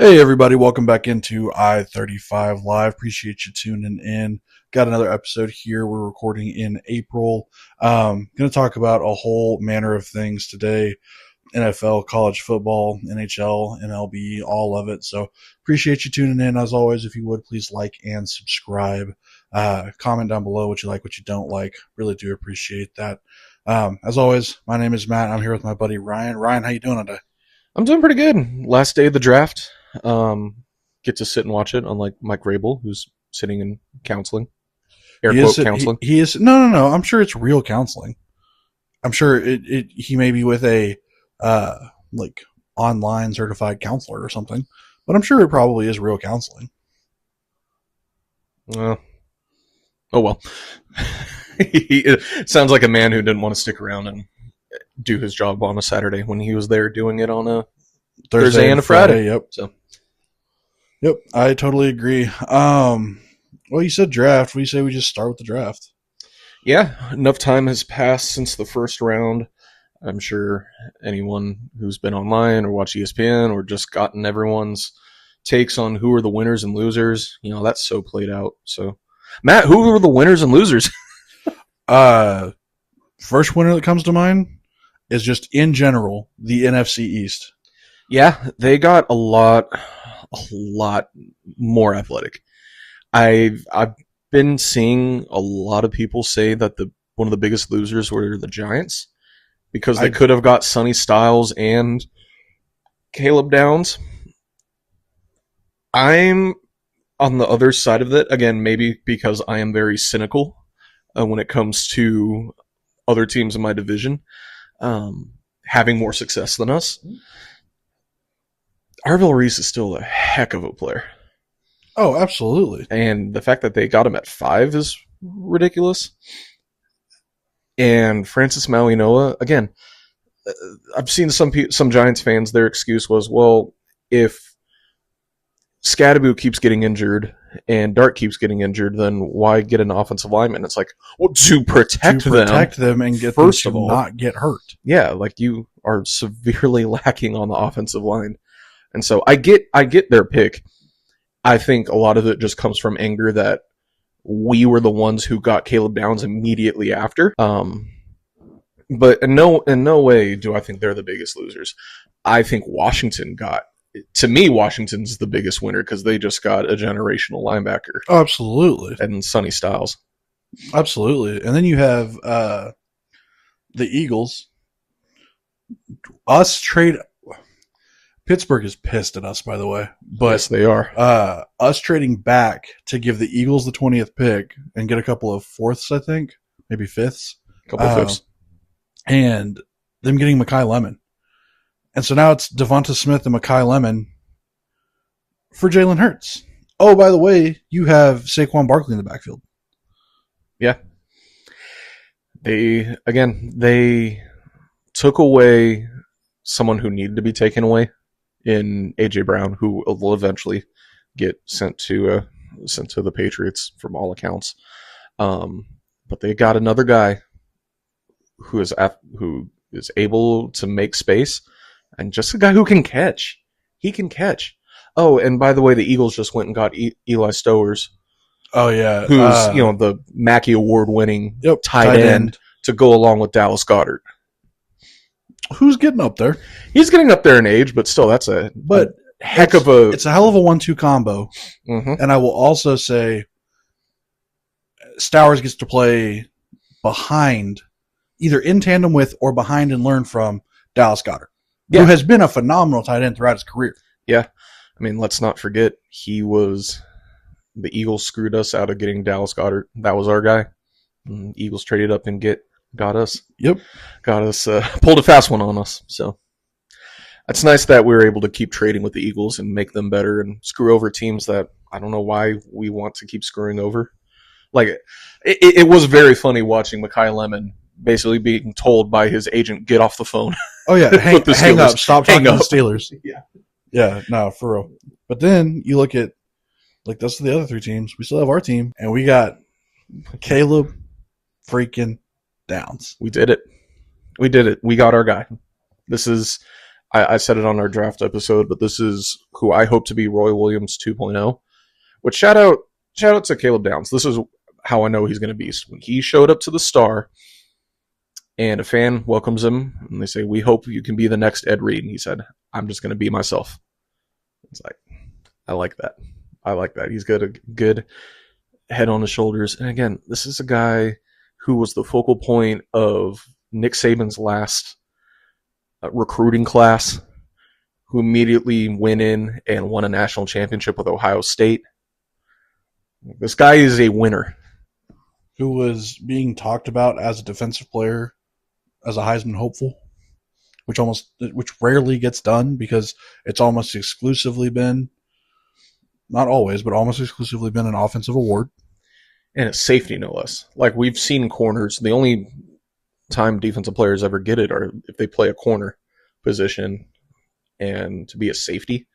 Hey everybody, welcome back into I35 Live. Appreciate you tuning in. Got another episode here. We're recording in April. Going to talk about a whole manner of things today. NFL, college football, NHL, MLB, all of it. So appreciate you tuning in. As always, if you would, please like and subscribe. Comment down below what you like, what you don't like. Really do appreciate that. As always, my name is Matt. I'm here with my buddy Ryan. Ryan, how you doing today? I'm doing pretty good. Last day of the draft. Get to sit and watch it, unlike Mike Rabel, who's sitting in counseling. Air He quote is. counseling. He is. No. I'm sure it's real counseling. I'm sure he may be with a like online certified counselor or something, but I'm sure it probably is real counseling. Oh well. It sounds like a man who didn't want to stick around and do his job on a Saturday when he was there doing it on a Thursday and a Friday. Yep. So, yep, I totally agree. Well, you said draft. What do you say we just start with the draft? yeah, enough time has passed since the first round. I'm sure anyone who's been online or watched ESPN or just gotten everyone's takes on who are the winners and losers, that's so played out. So, Matt, who are the winners and losers? First winner that comes to mind is just in general the NFC East. Yeah, they got a lot more athletic. I've been seeing a lot of people say that one of the biggest losers were the Giants because they could have got Sonny Styles and Caleb Downs. I'm on the other side of it again, maybe because I am very cynical when it comes to other teams in my division having more success than us. Arvil Reese is still a heck of a player. Oh, absolutely. And the fact that they got him at 5 is ridiculous. And Francis Mauigoa, again, I've seen some Giants fans, their excuse was, well, if Scadaboo keeps getting injured and Dart keeps getting injured, then why get an offensive lineman? It's like, well, to protect them and get first them to of all, not get hurt. Yeah, like you are severely lacking on the offensive line. And so I get their pick. I think a lot of it just comes from anger that we were the ones who got Caleb Downs immediately after. But in no way do I think they're the biggest losers. I think Washington's the biggest winner because they just got a generational linebacker. Absolutely. And Sonny Styles. Absolutely. And then you have the Eagles. Pittsburgh is pissed at us, by the way. But yes, they are. Us trading back to give the Eagles the 20th pick and get a couple of fourths, I think. Maybe fifths. A couple of fifths. And them getting Mekhi Lemon. And so now it's Devonta Smith and Mekhi Lemon for Jalen Hurts. Oh, by the way, you have Saquon Barkley in the backfield. Yeah. They took away someone who needed to be taken away in A.J. Brown, who will eventually get sent to the Patriots from all accounts. But they got another guy who is able to make space and just a guy who can catch. He can catch. Oh, and by the way, the Eagles just went and got Eli Stowers. Oh, yeah. Who's, the Mackey Award-winning tight end to go along with Dallas Goedert. Who's getting up there? He's getting up there in age, but still, that's a heck of a... It's a hell of a 1-2 combo. Mm-hmm. And I will also say Stowers gets to play behind, either in tandem with or behind and learn from Dallas Goedert, who has been a phenomenal tight end throughout his career. Yeah. I mean, let's not forget, the Eagles screwed us out of getting Dallas Goedert. That was our guy. Eagles traded up and got us. Yep. Got us, pulled a fast one on us. So it's nice that we were able to keep trading with the Eagles and make them better and screw over teams that I don't know why we want to keep screwing over. Like, it was very funny watching Mekhi Lemon basically being told by his agent, get off the phone. Oh, yeah. Hang up. Stop talking to the Steelers. Yeah. Yeah, no, for real. But then you look at, like, those are the other three teams. We still have our team, and we got Caleb freaking Downs. We did it. We got our guy. This is I said it on our draft episode, but this is who I hope to be Roy Williams 2.0. Which shout out to Caleb Downs. This is how I know he's going to be. When he showed up to the Star, and a fan welcomes him, and they say, "We hope you can be the next Ed Reed." And he said, "I'm just going to be myself." It's like, I like that. I like that. He's got a good head on his shoulders. And again, this is a guy who was the focal point of Nick Saban's last recruiting class, who immediately went in and won a national championship with Ohio State. This guy is a winner. Who was being talked about as a defensive player, as a Heisman hopeful, which rarely gets done because it's almost exclusively been, not always, but almost exclusively been an offensive award. And it's safety, no less. Like, we've seen corners. The only time defensive players ever get it are if they play a corner position, and to be a safety,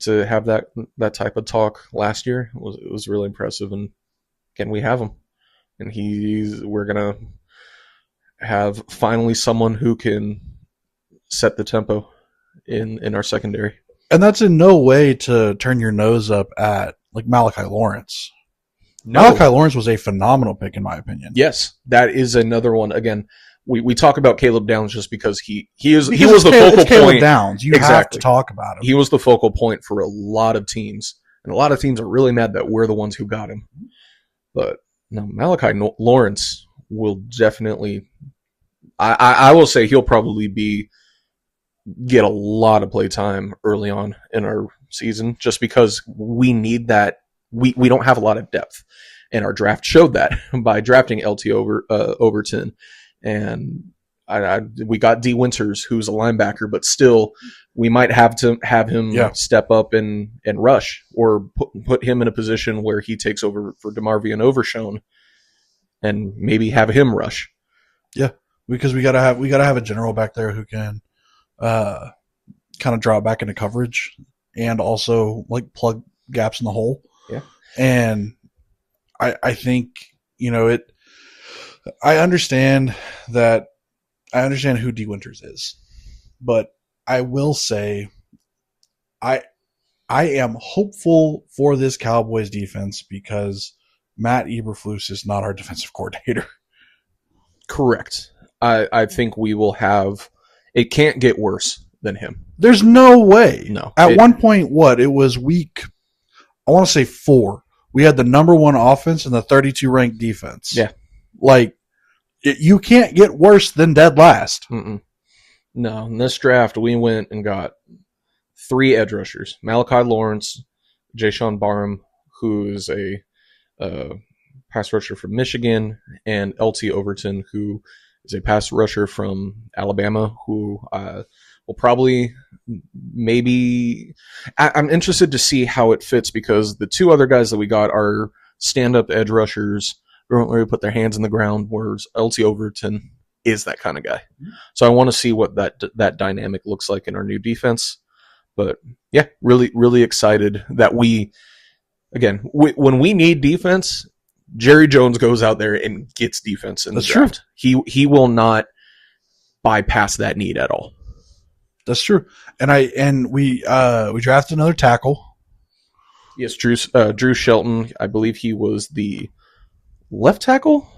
to have that type of talk last year was really impressive. And again, we have him. And we're going to have finally someone who can set the tempo in our secondary. And that's in no way to turn your nose up at like Malachi Lawrence. No. Malachi Lawrence was a phenomenal pick in my opinion. Yes, that is another one. Again, we talk about Caleb Downs just because he was the focal point. Caleb Downs. You have to talk about him. He was the focal point for a lot of teams. And a lot of teams are really mad that we're the ones who got him. But no, Malachi Lawrence will definitely, I will say he'll probably get a lot of play time early on in our season, just because we need that. We don't have a lot of depth, and our draft showed that by drafting LT Overton, and we got D Winters, who's a linebacker, but still we might have to have him step up and rush, or put him in a position where he takes over for DeMarvion Overshone, and maybe have him rush. Yeah, because we gotta have a general back there who can kind of drop back into coverage and also like plug gaps in the hole. Yeah, and I think I understand who D Winters is, but I will say I am hopeful for this Cowboys defense because Matt Eberflus is not our defensive coordinator. Correct. I think we will have. It can't get worse than him. There's no way. No. At one point, it was week, I want to say 4. We had the number 1 offense and the 32 ranked defense. Yeah. Like, you can't get worse than dead last. Mm-mm. No, in this draft, we went and got 3 edge rushers. Malachi Lawrence, Jayshon Barham, who's a pass rusher from Michigan, and LT Overton, who is a pass rusher from Alabama, who will probably I'm interested to see how it fits, because the 2 other guys that we got are stand-up edge rushers, don't really put their hands in the ground, whereas LT Overton is that kind of guy. So I want to see what that dynamic looks like in our new defense. But yeah, really, really excited that when we need defense, Jerry Jones goes out there and gets defense in the draft. True. He will not bypass that need at all. That's true. And we drafted another tackle. Yes, Drew Shelton. I believe he was the left tackle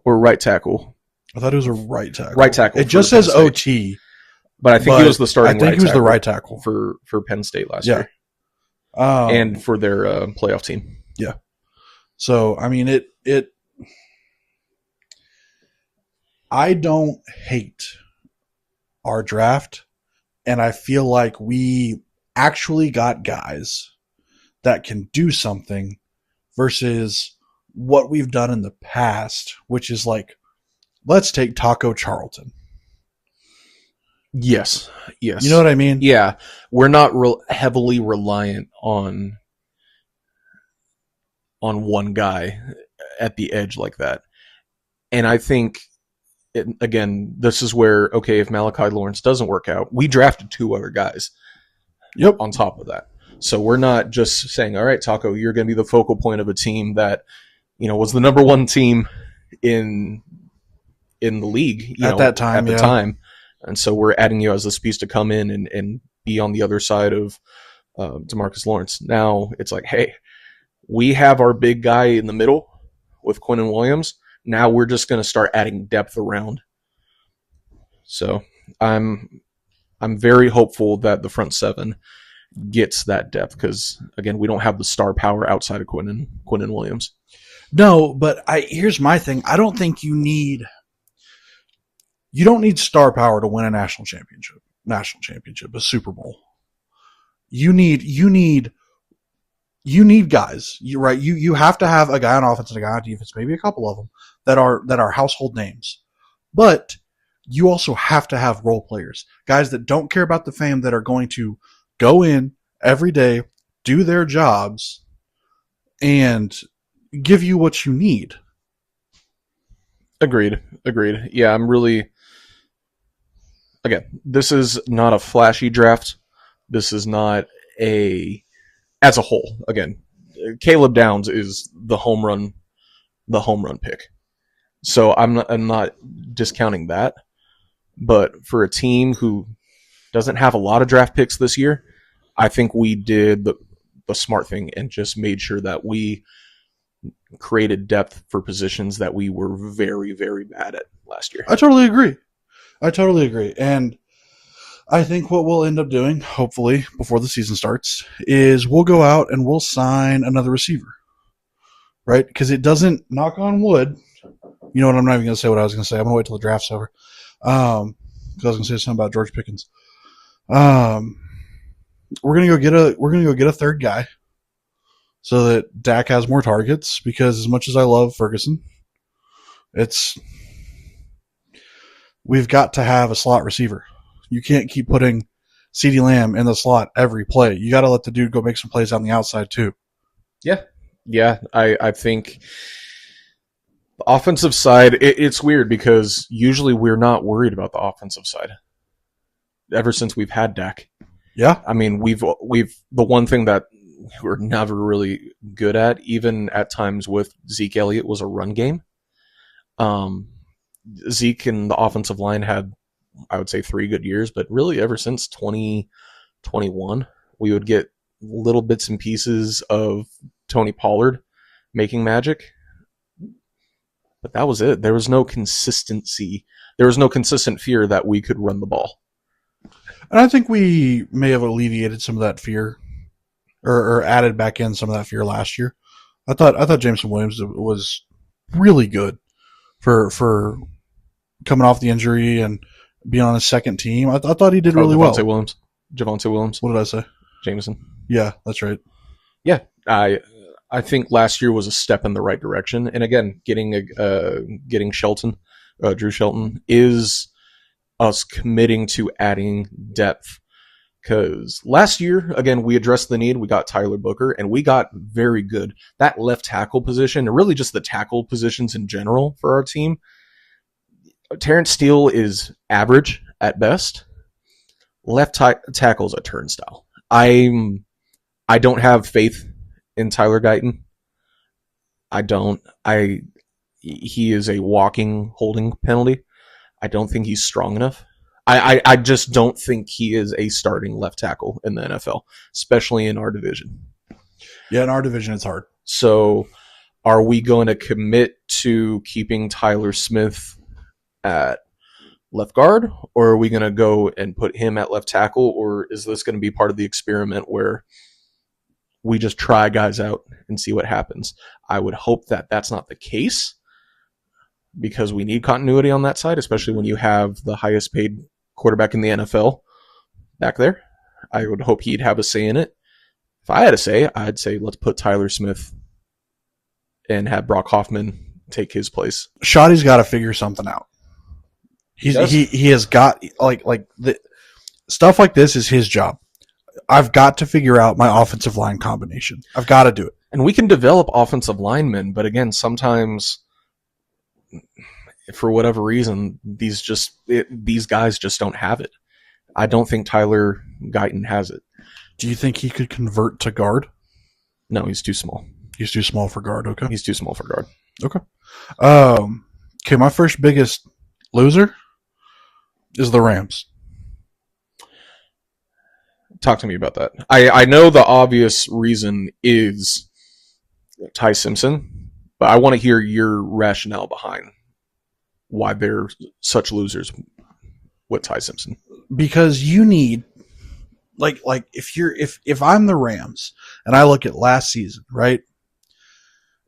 or right tackle. I thought it was a right tackle. Right tackle. It just says OT, but I think he was the starting. I think he was the right tackle for Penn State last year, and for their playoff team. Yeah. So I mean, it. I don't hate our draft, and I feel like we actually got guys that can do something versus what we've done in the past, which is like, let's take Taco Charlton. Yes. You know what I mean? Yeah. We're not heavily reliant on one guy at the edge like that. And I think, again, this is where, okay, if Malachi Lawrence doesn't work out, we drafted 2 other guys on top of that. So we're not just saying, all right, Taco, you're going to be the focal point of a team that, was the number 1 team in the league at that time. And so we're adding you as this piece to come in and be on the other side of Demarcus Lawrence. Now it's like, hey, we have our big guy in the middle with Quinnen Williams. Now we're just going to start adding depth around. So I'm very hopeful that the front seven gets that depth because, again, we don't have the star power outside of Quinnen Williams. No, but here's my thing. I don't think you don't need star power to win a national championship, a Super Bowl. You need guys. You have to have a guy on offense and a guy on defense, maybe a couple of them that are household names. But you also have to have role players, guys that don't care about the fame, that are going to go in every day, do their jobs, and give you what you need. Agreed. Yeah, I'm really... Again, this is not a flashy draft. This is not as a whole. Again, Caleb Downs is the home run pick. So I'm not discounting that. But for a team who doesn't have a lot of draft picks this year, I think we did the smart thing and just made sure that we created depth for positions that we were very, very bad at last year. I totally agree. And I think what we'll end up doing, hopefully, before the season starts, is we'll go out and we'll sign another receiver. Right? Because it doesn't, knock on wood, you know what, I'm not even going to say what I was going to say. I'm going to wait till the draft's over. Because I was going to say something about George Pickens. We're going to go get a third guy so that Dak has more targets, because as much as I love Ferguson, we've got to have a slot receiver. You can't keep putting CeeDee Lamb in the slot every play. You got to let the dude go make some plays on the outside too. Yeah. I think the offensive side, it's weird because usually we're not worried about the offensive side ever since we've had Dak. Yeah. I mean, we've the one thing that we're never really good at, even at times with Zeke Elliott, was a run game. Zeke and the offensive line had, I would say, 3 good years, but really ever since 2021, we would get little bits and pieces of Tony Pollard making magic. But that was it. There was no consistency. There was no consistent fear that we could run the ball. And I think we may have alleviated some of that fear, or added back in some of that fear last year. I thought Jameson Williams was really good for coming off the injury and being on his second team. I thought he did really well. Javonte Williams. What did I say? Jameson. Yeah, that's right. Yeah, I think last year was a step in the right direction. And again, getting Shelton, Drew Shelton, is us committing to adding depth. Because last year, again, we addressed the need. We got Tyler Booker, and we got very good. That left tackle position, and really just the tackle positions in general for our team, Terrence Steele is average at best. Left tackle's a turnstile. I don't have faith in Tyler Guyton. I don't. He is a walking holding penalty. I don't think he's strong enough. I just don't think he is a starting left tackle in the NFL, especially in our division. Yeah, in our division, it's hard. So are we going to commit to keeping Tyler Smith at left guard, or are we going to go and put him at left tackle, or is this going to be part of the experiment where we just try guys out and see what happens? I would hope that that's not the case, because we need continuity on that side, especially when you have the highest paid quarterback in the NFL back there. I would hope he'd have a say in it. If I had a say, I'd say let's put Tyler Smith and have Brock Hoffman take his place. Shoddy's got to figure something out. He has got like the stuff like this is his job. I've got to figure out my offensive line combination. I've got to do it. And we can develop offensive linemen, but again, sometimes for whatever reason, these guys just don't have it. I don't think Tyler Guyton has it. Do you think he could convert to guard? No, he's too small. He's too small for guard. Okay. He's too small for guard. Okay. Okay. My first biggest loser, is the Rams. Talk to me about that. I know the obvious reason is Ty Simpson, but I want to hear your rationale behind why they're such losers with Ty Simpson. Because you need like if I'm the Rams and I look at last season, right?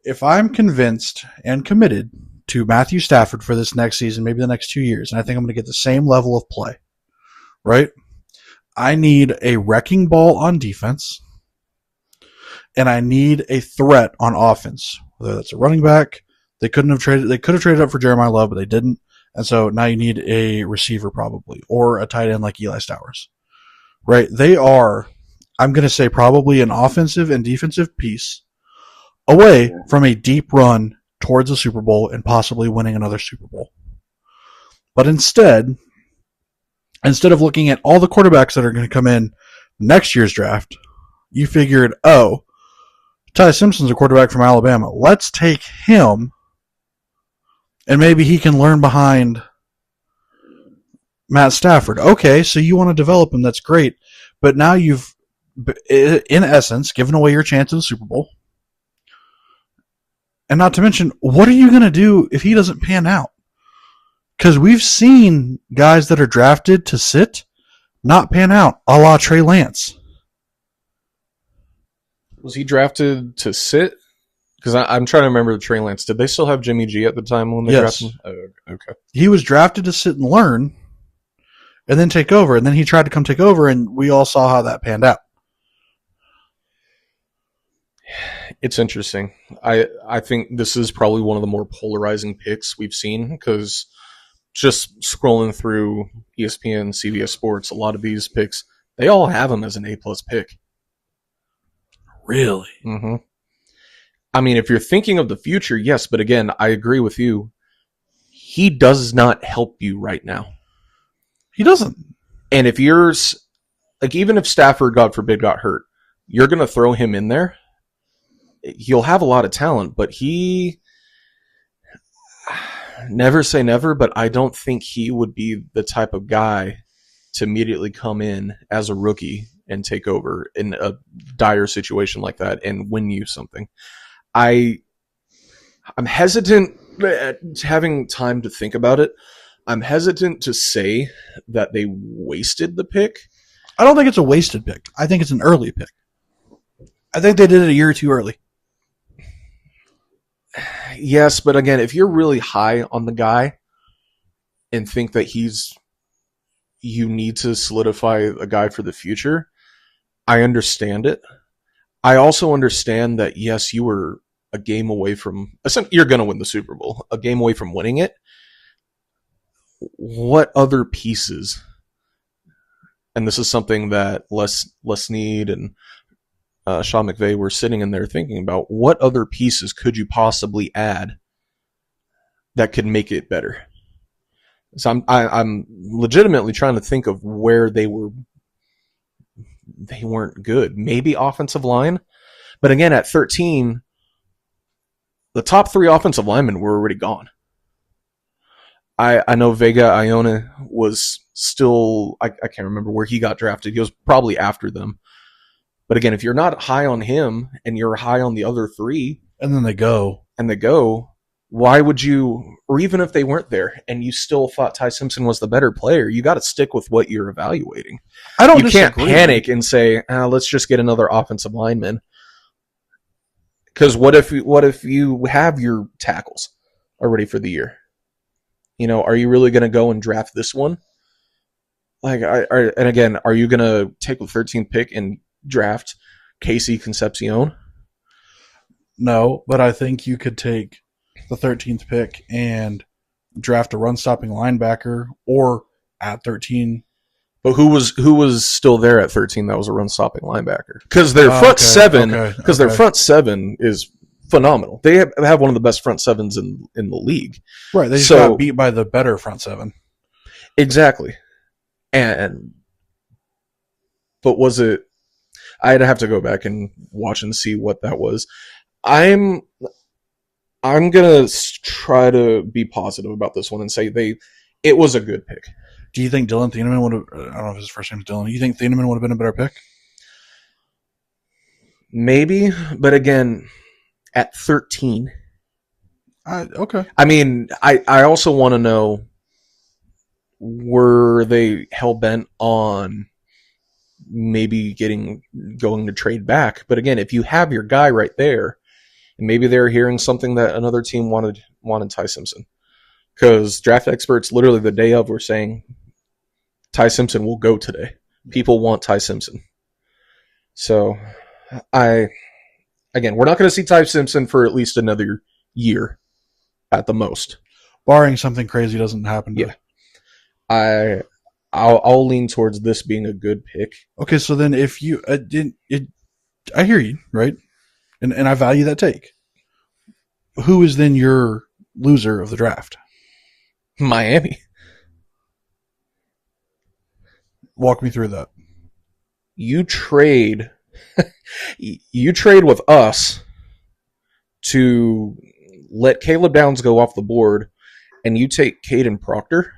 If I'm convinced and committed to Matthew Stafford for this next season, maybe the next 2 years, and I think I'm going to get the same level of play, right? I need a wrecking ball on defense, and I need a threat on offense. Whether that's a running back, they could have traded up for Jeremiah Love, but they didn't. And so now you need a receiver probably, or a tight end like Eli Stowers, right? They are, I'm going to say, probably an offensive and defensive piece away from a deep run towards a Super Bowl and possibly winning another Super Bowl. But instead of looking at all the quarterbacks that are going to come in next year's draft, you figured, oh, Ty Simpson's a quarterback from Alabama. Let's take him, and maybe he can learn behind Matt Stafford. Okay, so you want to develop him. That's great. But now you've, in essence, given away your chance at the Super Bowl. And not to mention, what are you going to do if he doesn't pan out? Because we've seen guys that are drafted to sit not pan out, a la Trey Lance. Was he drafted to sit? Because I'm trying to remember the Trey Lance. Did they still have Jimmy G at the time when they drafted him? Oh, okay. He was drafted to sit and learn and then take over. And then he tried to come take over, and we all saw how that panned out. It's interesting. I think this is probably one of the more polarizing picks we've seen because just scrolling through ESPN, CBS Sports, a lot of these picks, they all have him as an A-plus pick. Really? Mm-hmm. I mean, if you're thinking of the future, yes, but again, I agree with you. He does not help you right now. He doesn't. And if you're, like, even if Stafford, God forbid, got hurt, you're going to throw him in there. He'll have a lot of talent, but he, never say never, but I don't think he would be the type of guy to immediately come in as a rookie and take over in a dire situation like that and win you something. I'm hesitant, having time to think about it, I'm hesitant to say that they wasted the pick. I don't think it's a wasted pick. I think it's an early pick. I think they did it a year or two early. Yes, but again, if you're really high on the guy and think that you need to solidify a guy for the future, I understand it. I also understand that, yes, you were a game away from, you're going to win the Super Bowl, a game away from winning it. What other pieces? And this is something that Les Snead and Sean McVay were sitting in there thinking about. What other pieces could you possibly add that could make it better? So I'm legitimately trying to think of where they weren't good. Maybe offensive line, but again, at 13, the top 3 offensive linemen were already gone. I know Vega Ione was still, I can't remember where he got drafted. He was probably after them. But again, if you're not high on him and you're high on the other 3, and then they go, why would you, or even if they weren't there and you still thought Ty Simpson was the better player, you got to stick with what you're evaluating. You can't panic and say, let's just get another offensive lineman. Because what if you have your tackles already for the year? You know, are you really going to go and draft this one? And again, are you going to take the 13th pick and draft Casey Concepcion? No, but I think you could take the 13th pick and draft a run-stopping linebacker, or at 13. But who was still there at 13 that was a run-stopping linebacker? Because their front seven is phenomenal. They have one of the best front sevens in the league. Right, they just got beat by the better front seven. Exactly. But was it? I'd have to go back and watch and see what that was. I'm gonna try to be positive about this one and say it was a good pick. Do you think Dylan Thieneman would have? I don't know if his first name is Dylan. Do you think Thieneman would have been a better pick? Maybe, but again, at 13. Okay. I mean, I also want to know, were they hell bent on maybe going to trade back? But again, if you have your guy right there, and maybe they're hearing something that another team wanted Ty Simpson, because draft experts literally the day of were saying Ty Simpson will go today. People want Ty Simpson. So we're not going to see Ty Simpson for at least another year at the most, barring something crazy doesn't happen. Yeah, I'll lean towards this being a good pick. Okay, so then if you I hear you, right, and I value that take. Who is then your loser of the draft? Miami. Walk me through that. You trade with us to let Caleb Downs go off the board, and you take Caden Proctor,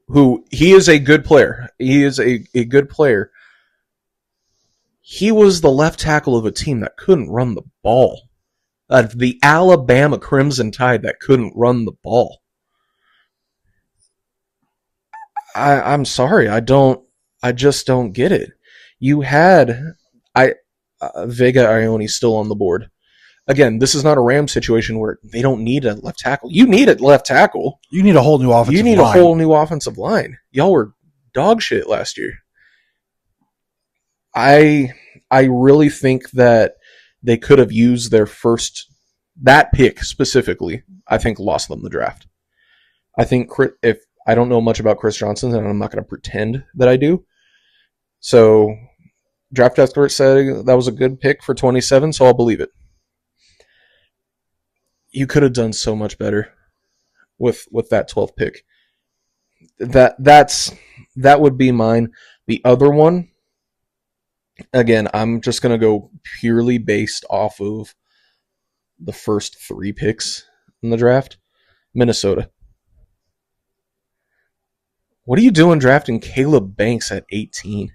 who he is a good player. He is a good player. He was the left tackle of a team that couldn't run the ball. The Alabama Crimson Tide that couldn't run the ball. I'm sorry. I just don't get it. You had Vega Ione still on the board. Again, this is not a Rams situation where they don't need a left tackle. You need a left tackle. You need a whole new offensive line. You need a whole new offensive line. Y'all were dog shit last year. I really think that they could have used that pick specifically, I think lost them the draft. I think if I don't know much about Chris Johnson, and I'm not going to pretend that I do. So draft experts said that was a good pick for 27, so I'll believe it. You could have done so much better with that 12th pick. That would be mine. The other one, again, I'm just going to go purely based off of the first 3 picks in the draft. Minnesota. What are you doing drafting Caleb Banks at 18?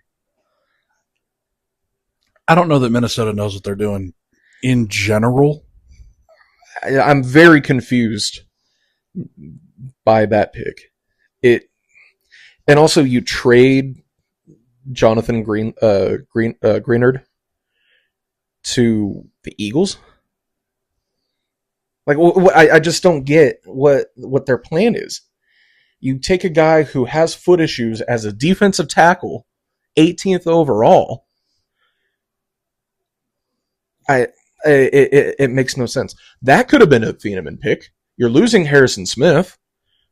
I don't know that Minnesota knows what they're doing in general. I'm very confused by that pick. And also you trade Jonathan Greenard to the Eagles. Like, I just don't get what their plan is. You take a guy who has foot issues as a defensive tackle, 18th overall. It makes no sense. That could have been a Thieneman pick. You're losing Harrison Smith.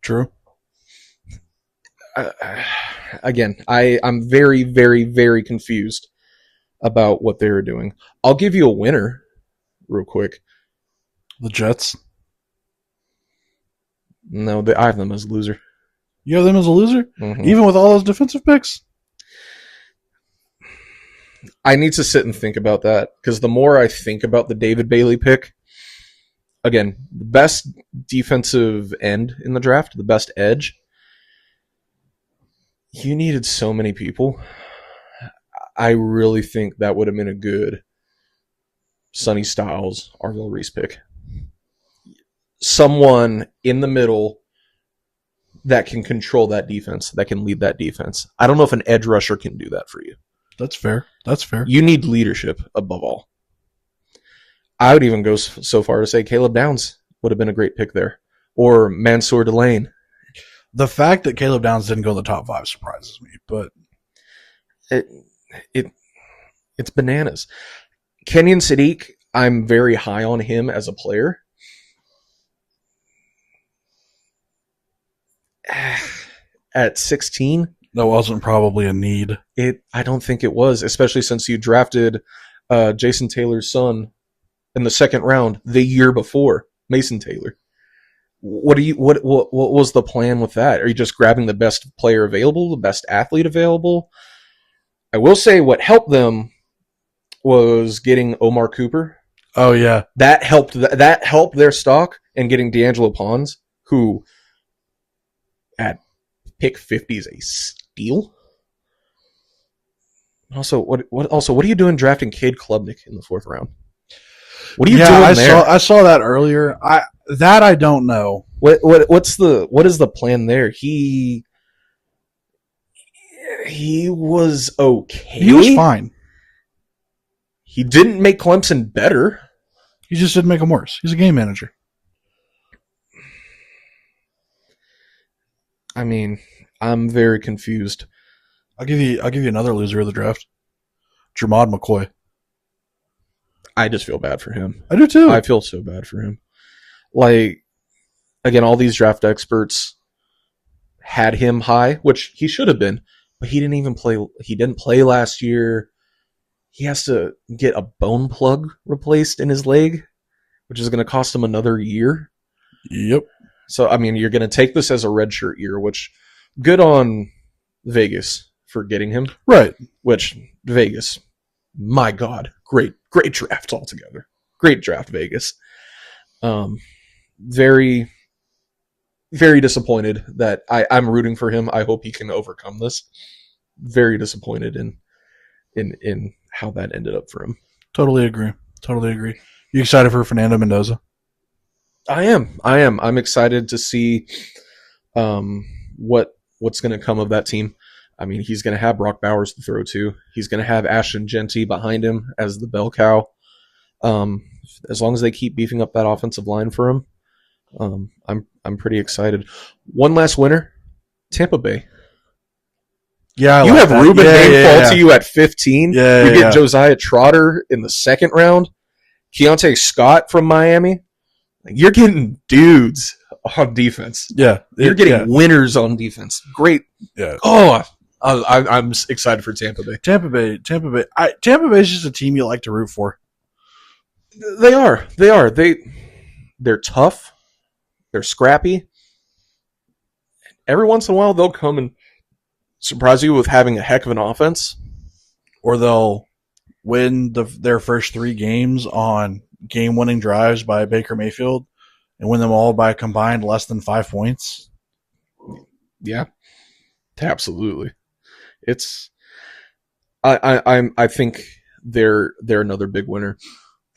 True. Again, I'm very, very, very confused about what they were doing. I'll give you a winner real quick. The Jets? No, I have them as a loser. You have them as a loser? Mm-hmm. Even with all those defensive picks? I need to sit and think about that, because the more I think about the David Bailey pick, again, the best defensive end in the draft, the best edge, you needed so many people. I really think that would have been a good Sonny Styles, Arville Reese pick. Someone in the middle that can control that defense, that can lead that defense. I don't know if an edge rusher can do that for you. That's fair. That's fair. You need leadership above all. I would even go so far to say Caleb Downs would have been a great pick there. Or Mansour Delane. The fact that Caleb Downs didn't go in the top 5 surprises me, but it's bananas. Kenyon Sadiq, I'm very high on him as a player. At 16, that wasn't probably a need. I don't think it was, especially since you drafted Jason Taylor's son in the 2nd round the year before, Mason Taylor. What was the plan with that? Are you just grabbing the best player available, the best athlete available? I will say what helped them was getting Omar Cooper. Oh yeah, that helped their stock, and getting D'Angelo Pons, who at pick 50 is a steal. Also, what are you doing drafting Cade Klubnik in the 4th round? What are you doing there? I saw that earlier. I don't know. What is the plan there? He was okay. He was fine. He didn't make Clemson better. He just didn't make him worse. He's a game manager. I mean, I'm very confused. I'll give you another loser of the draft. Jermod McCoy. I just feel bad for him. I do too. I feel so bad for him. Like, again, all these draft experts had him high, which he should have been, but he didn't even play. He didn't play last year. He has to get a bone plug replaced in his leg, which is going to cost him another year. Yep. So, I mean, you're going to take this as a redshirt year, which good on Vegas for getting him. Right. Which, Vegas, my God, great draft altogether. Great draft, Vegas. Very, very disappointed that I'm rooting for him. I hope he can overcome this. Very disappointed in how that ended up for him. Totally agree. You excited for Fernando Mendoza? I am. I'm excited to see what's going to come of that team. I mean, he's going to have Brock Bowers to throw to. He's going to have Ashton Genty behind him as the bell cow. As long as they keep beefing up that offensive line for him, I'm pretty excited. One last winner, Tampa Bay. Yeah, you have Ruben fall to you at 15. You get Josiah Trotter in the 2nd round. Keontae Scott from Miami. You're getting dudes on defense. Yeah, you're getting winners on defense. Great. Yeah. Oh, I'm excited for Tampa Bay. Tampa Bay is just a team you like to root for. They are. They're tough. They're scrappy. Every once in a while, they'll come and surprise you with having a heck of an offense, or they'll win their first 3 games on game-winning drives by Baker Mayfield and win them all by a combined less than 5 points. Yeah, absolutely. It's I think they're another big winner.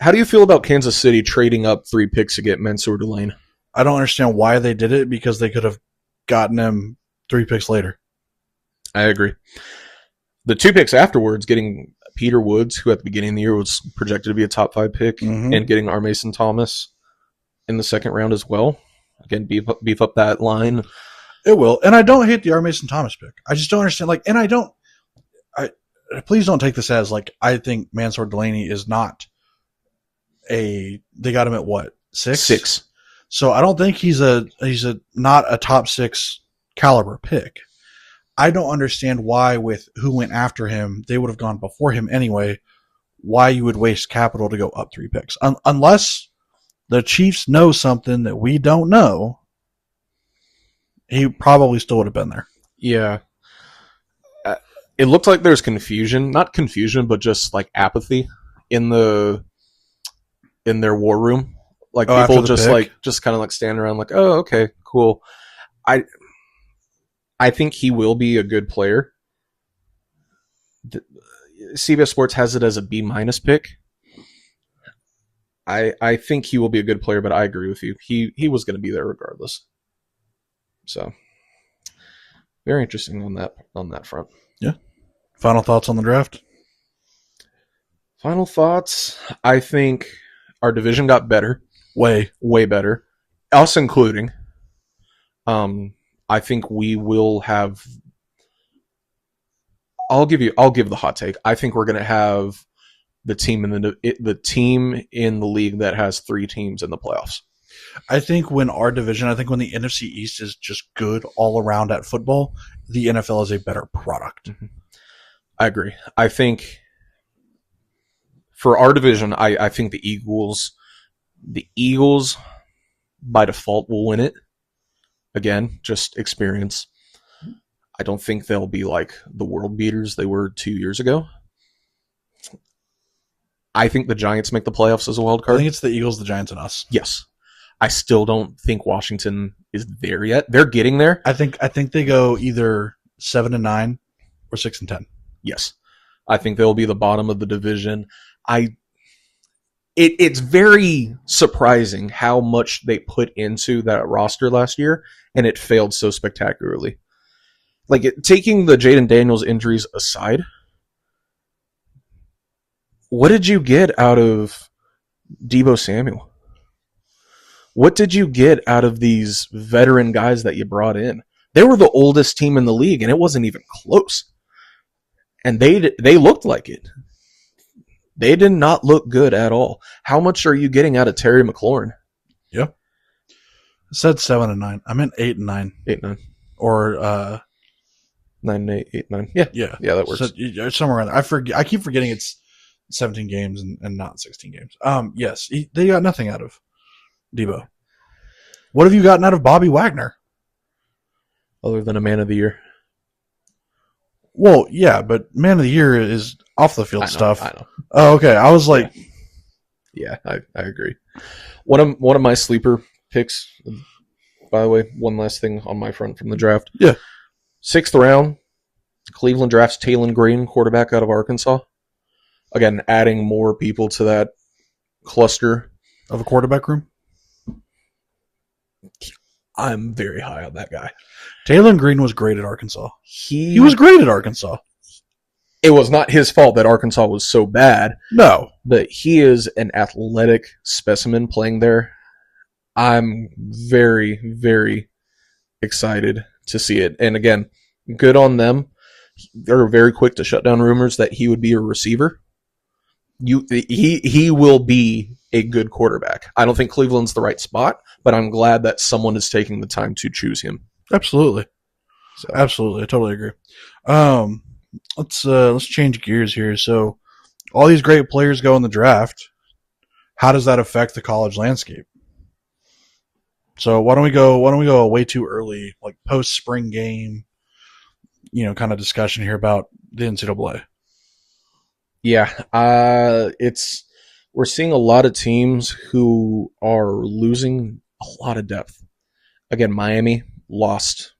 How do you feel about Kansas City trading up 3 picks to get Mansour Delane? I don't understand why they did it, because they could have gotten him 3 picks later. I agree. The 2 picks afterwards, getting Peter Woods, who at the beginning of the year was projected to be a top 5 pick, and getting R. Mason Thomas in the 2nd round as well. Again, beef up that line. It will. And I don't hate the R. Mason Thomas pick. I just don't understand. Please don't take this as I think Mansour Delaney is not they got him at what? 6? 6. So I don't think he's not a top 6 caliber pick. I don't understand why, with who went after him, they would have gone before him anyway, why you would waste capital to go up 3 picks. Unless the Chiefs know something that we don't know, he probably still would have been there. Yeah. It looked like there's confusion. Not confusion, but just apathy in their war room. People just kind of standing around oh, okay, cool. I think he will be a good player. CBS Sports has it as a B- pick. I think he will be a good player, but I agree with you. He was going to be there regardless. So, very interesting on that front. Yeah. Final thoughts on the draft? Final thoughts. I think our division got better. Way better. Us including. I think we will have. I'll give the hot take. I think we're going to have the team in the league that has 3 teams in the playoffs. I think when the NFC East is just good all around at football, the NFL is a better product. Mm-hmm. I agree. I think for our division, I think the Eagles by default will win it. Again, just experience. I don't think they'll be like the world beaters they were 2 years ago. I think the Giants make the playoffs as a wild card. I think it's the Eagles, the Giants, and us. Yes. I still don't think Washington is there yet. They're getting there. I think they go either 7-9 or 6-10. Yes. I think they'll be the bottom of the division. It's very surprising how much they put into that roster last year, and it failed so spectacularly. Like, taking the Jaden Daniels injuries aside, what did you get out of Deebo Samuel? What did you get out of these veteran guys that you brought in? They were the oldest team in the league, and it wasn't even close. And they looked like it. They did not look good at all. How much are you getting out of Terry McLaurin? Yeah. I said 7-9. I meant 8-9. 8-9. Or 9-8, 8-9. Yeah. Yeah. Yeah, that works. So, somewhere around there. I keep forgetting it's 17 games and not 16 games. Yes. They got nothing out of Deebo. What have you gotten out of Bobby Wagner? Other than a man of the year. Well, yeah, but man of the year is off the field stuff. I know. Oh, okay. I was like, yeah, I agree. One of my sleeper picks, by the way, one last thing on my front from the draft. Yeah. 6th round, Cleveland drafts Taylon Green, quarterback out of Arkansas. Again, adding more people to that cluster of a quarterback room. I'm very high on that guy. Taylon Green was great at Arkansas. He was great at Arkansas. It was not his fault that Arkansas was so bad. No. But he is an athletic specimen playing there. I'm very, very excited to see it. And again, good on them. They're very quick to shut down rumors that he would be a receiver. He will be a good quarterback. I don't think Cleveland's the right spot, but I'm glad that someone is taking the time to choose him. Absolutely. So. Absolutely. I totally agree. Let's change gears here. So all these great players go in the draft. How does that affect the college landscape? So why don't we go way too early, like post spring game, kind of discussion here about the NCAA. Yeah, we're seeing a lot of teams who are losing a lot of depth. Again, Miami lost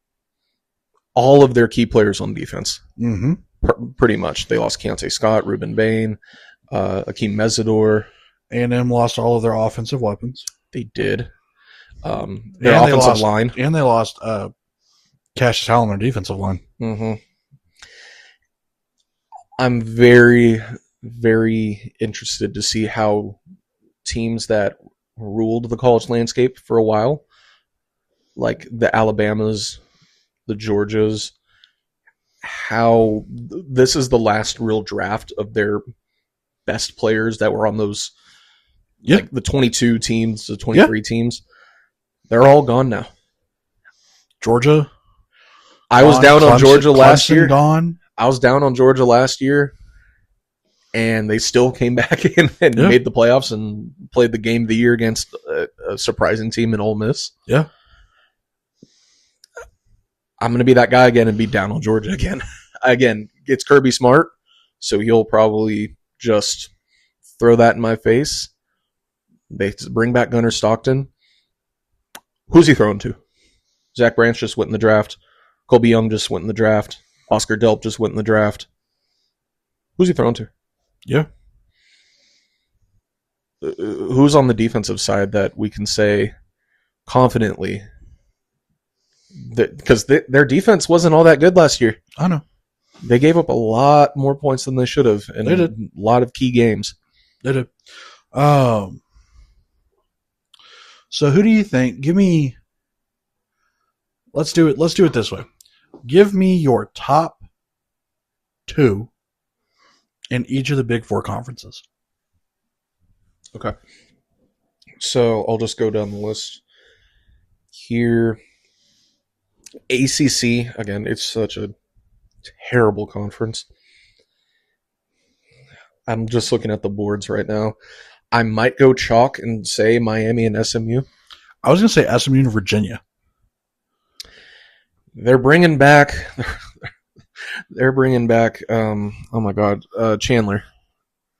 all of their key players on defense. Mm-hmm. Pretty much. They lost Keontae Scott, Ruben Bain, Akeem Mesidor. A&M lost all of their offensive weapons. They did. Their offensive line. And they lost Cassius Howell on their defensive line. Mm-hmm. I'm very, very interested to see how teams that ruled the college landscape for a while, like the Alabamas, the Georgias, how this is the last real draft of their best players that were on those, like the 22 teams, the 23 teams. They're all gone now. Georgia. I was down on Georgia last year. Gone. I was down on Georgia last year, and they still came back in and made the playoffs and played the game of the year against a surprising team in Ole Miss. Yeah. I'm going to be that guy again and be down on Georgia again. Again, it's Kirby Smart, so he'll probably just throw that in my face. They bring back Gunnar Stockton. Who's he throwing to? Zach Branch just went in the draft. Colby Young just went in the draft. Oscar Delp just went in the draft. Who's he throwing to? Yeah. Who's on the defensive side that we can say confidently that, because their defense wasn't all that good last year. I know. They gave up a lot more points than they should have in a lot of key games. They did. So who do you think? Let's do it this way. Give me your top 2 in each of the Big Four conferences. Okay. So I'll just go down the list here. ACC, again, it's such a terrible conference. I'm just looking at the boards right now. I might go chalk and say Miami and SMU. I was going to say SMU and Virginia. They're bringing back. Oh my God, Chandler.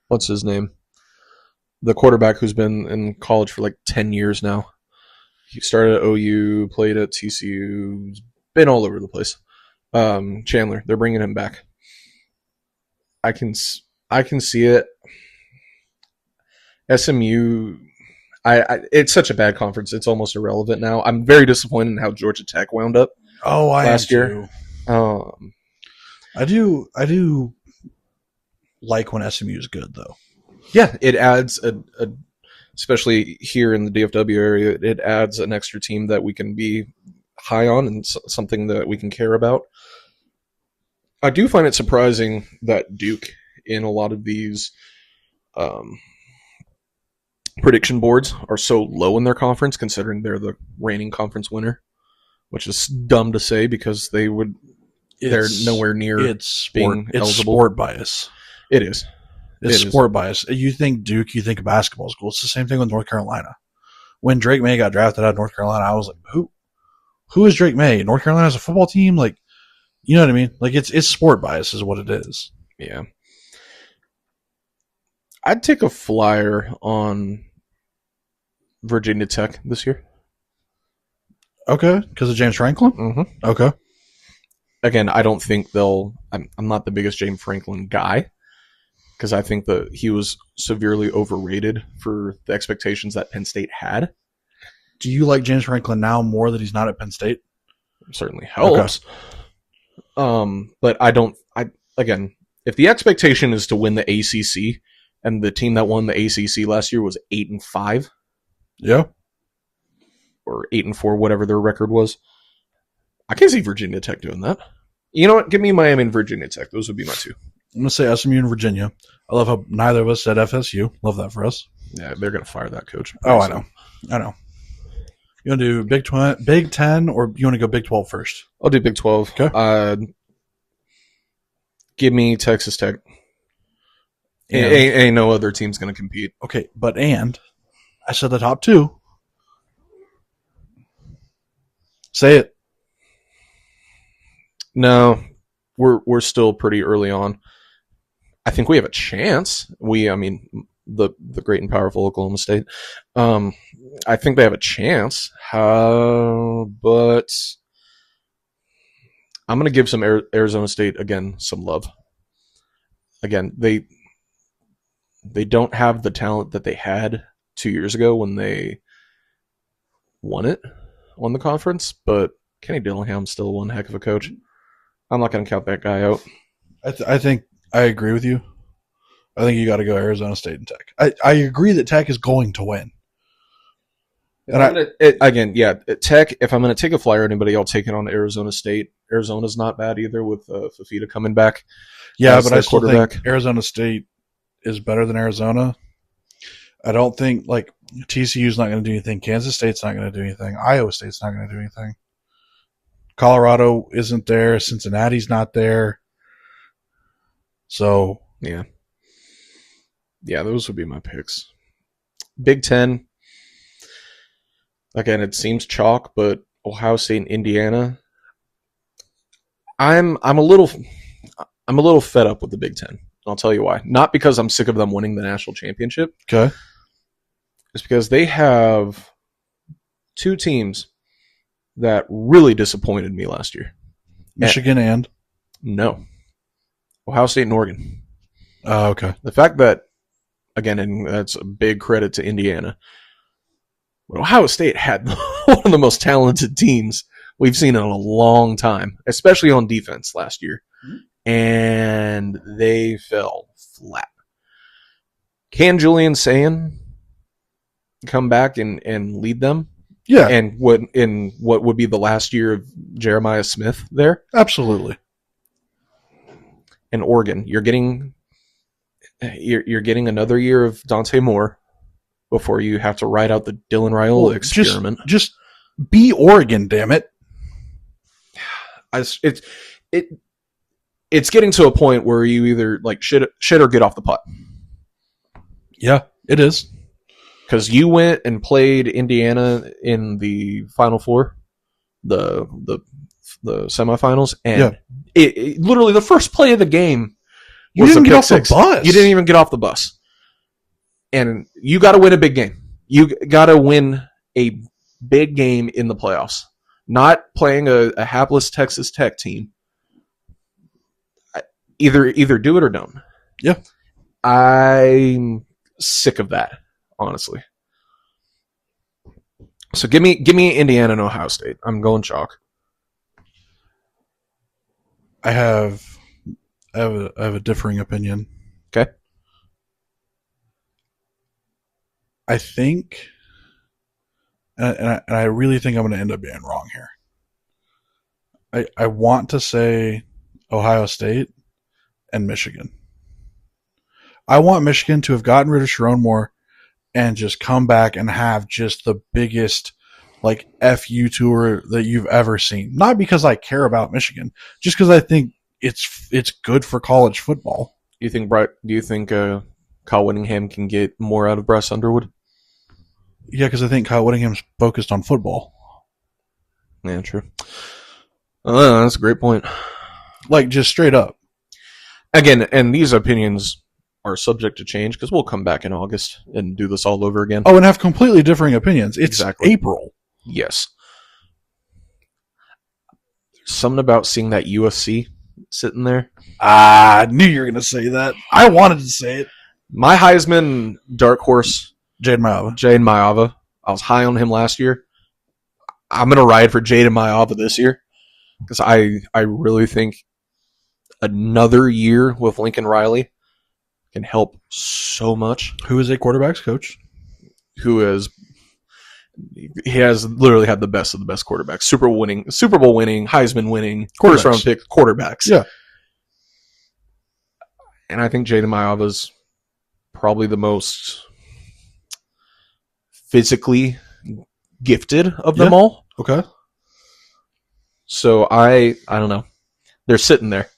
What's his name? The quarterback who's been in college for like 10 years now. He started at OU, played at TCU, been all over the place. Chandler, they're bringing him back. I can see it. SMU, it's such a bad conference. It's almost irrelevant now. I'm very disappointed in how Georgia Tech wound up. Oh, I last am year. Too. I do like when SMU is good though. Yeah, it adds especially here in the DFW area, it adds an extra team that we can be high on and something that we can care about. I do find it surprising that Duke, in a lot of these prediction boards, are so low in their conference, considering they're the reigning conference winner, which is dumb to say because they're nowhere near being eligible. It's sport bias. It is. It's sport bias. You think Duke, you think of basketball school. It's the same thing with North Carolina. When Drake May got drafted out of North Carolina, I was like, who is Drake May? North Carolina has a football team? Like, you know what I mean? Like, it's sport bias is what it is. Yeah. I'd take a flyer on Virginia Tech this year. Okay, because of James Franklin? Mm-hmm. Okay. Again, I don't think I'm not the biggest James Franklin guy, because I think that he was severely overrated for the expectations that Penn State had. Do you like James Franklin now more that he's not at Penn State? It certainly helps. Okay. But again, if the expectation is to win the ACC, and the team that won the ACC last year was 8-5, yeah, or 8-4, whatever their record was, I can see Virginia Tech doing that. You know what? Give me Miami and Virginia Tech. Those would be my two. I'm going to say SMU and Virginia. I love how neither of us said FSU. Love that for us. Yeah, they're going to fire that coach. Oh, I know. You want to do Big 10, or you want to go Big 12 first? I'll do Big 12. Okay. Give me Texas Tech. Ain't no other team's going to compete. Okay, I said the top two. Say it. No, we're still pretty early on. I think we have a chance. The great and powerful Oklahoma State. I think they have a chance. But I'm going to give some Arizona State again some love. Again, they don't have the talent that they had 2 years ago when they won the conference, but Kenny Dillingham's still one heck of a coach. I'm not going to count that guy out. I think I agree with you. I think you got to go Arizona State and Tech. I agree that Tech is going to win. Tech, if I'm going to take a flyer on anybody, I'll take it on Arizona State. Arizona's not bad either with Fafita coming back. Yeah, but I still think Arizona State is better than Arizona. I don't think, TCU's not going to do anything. Kansas State's not going to do anything. Iowa State's not going to do anything. Colorado isn't there. Cincinnati's not there. So, yeah. Yeah, those would be my picks. Big 10. Again, it seems chalk, but Ohio State and Indiana. I'm a little fed up with the Big 10. I'll tell you why. Not because I'm sick of them winning the national championship. Okay. It's because they have two teams that really disappointed me last year. Michigan and? No. Ohio State and Oregon. Okay. The fact that, again, and that's a big credit to Indiana, but Ohio State had one of the most talented teams we've seen in a long time, especially on defense last year. Mm-hmm. And they fell flat. Can Julian Sayin come back and lead them? Yeah. And what would be the last year of Jeremiah Smith there? Absolutely. And Oregon, you're getting another year of Dante Moore before you have to ride out the Dylan Raiola experiment. Just be Oregon, damn it. It's getting to a point where you either shit or get off the pot. Yeah, it is. Because you went and played Indiana in the Final Four, the semifinals, and it literally the first play of the game. You didn't get off the bus. You didn't even get off the bus. And you got to win a big game. You got to win a big game in the playoffs. Not playing a hapless Texas Tech team. Either do it or don't. Yeah. I'm sick of that, honestly. So give me Indiana and Ohio State. I'm going chalk. I have a differing opinion. Okay. I think, and I really think I'm going to end up being wrong here. I want to say Ohio State and Michigan. I want Michigan to have gotten rid of Sharon Moore and just come back and have just the biggest like FU tour that you've ever seen. Not because I care about Michigan, just because I think it's good for college football. Do you think Kyle Whittingham can get more out of Bryce Underwood? Yeah, because I think Kyle Whittingham's focused on football. Yeah, true. That's a great point. Like, just straight up. Again, and these opinions are subject to change because we'll come back in August and do this all over again. Oh, and have completely differing opinions. It's Exactly. April. Yes. Something about seeing that UFC sitting there. I knew you were going to say that. I wanted to say it. My Heisman dark horse, Jaden Maava. Jaden Maava. I was high on him last year. I'm going to ride for Jaden Maava this year because I really think another year with Lincoln Riley can help so much. Who is a quarterback's coach? He has literally had the best of the best quarterbacks. Super Bowl winning, Heisman winning, first round pick quarterbacks. Yeah. And I think Jaden Maava's probably the most physically gifted of them all. Okay. So I don't know. They're sitting there.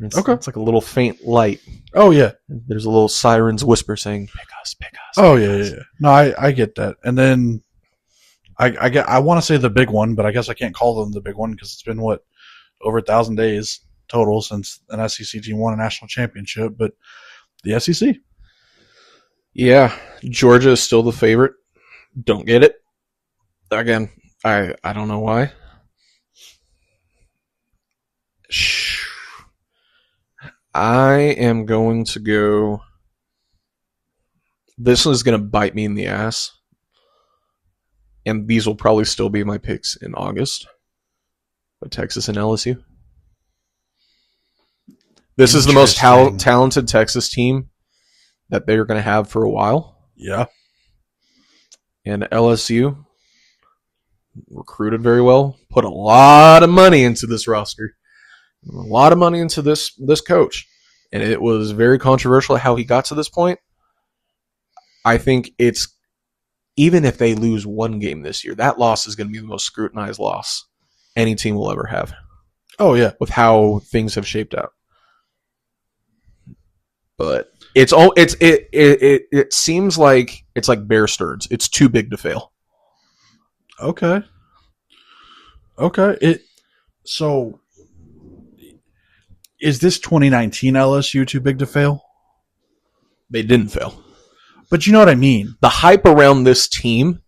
Okay. It's like a little faint light. Oh, yeah. There's a little siren's whisper saying, pick us, pick us. Oh, yeah. No, I get that. And then I want to say the big one, but I guess I can't call them the big one because it's been, over 1,000 days total since an SEC team won a national championship, but the SEC. Yeah, Georgia is still the favorite. Don't get it. Again, I don't know why. I am going to go. This is going to bite me in the ass. And these will probably still be my picks in August. But Texas and LSU. This is the most talented Texas team that they're going to have for a while. Yeah. And LSU recruited very well. Put a lot of money into this roster. A lot of money into this coach. And it was very controversial how he got to this point. I think it's, even if they lose one game this year, that loss is going to be the most scrutinized loss any team will ever have. Oh, yeah. With how things have shaped out. But it seems like it's like Bear Stearns. It's too big to fail. Okay. So is this 2019 LSU too big to fail? They didn't fail. But you know what I mean. The hype around this team,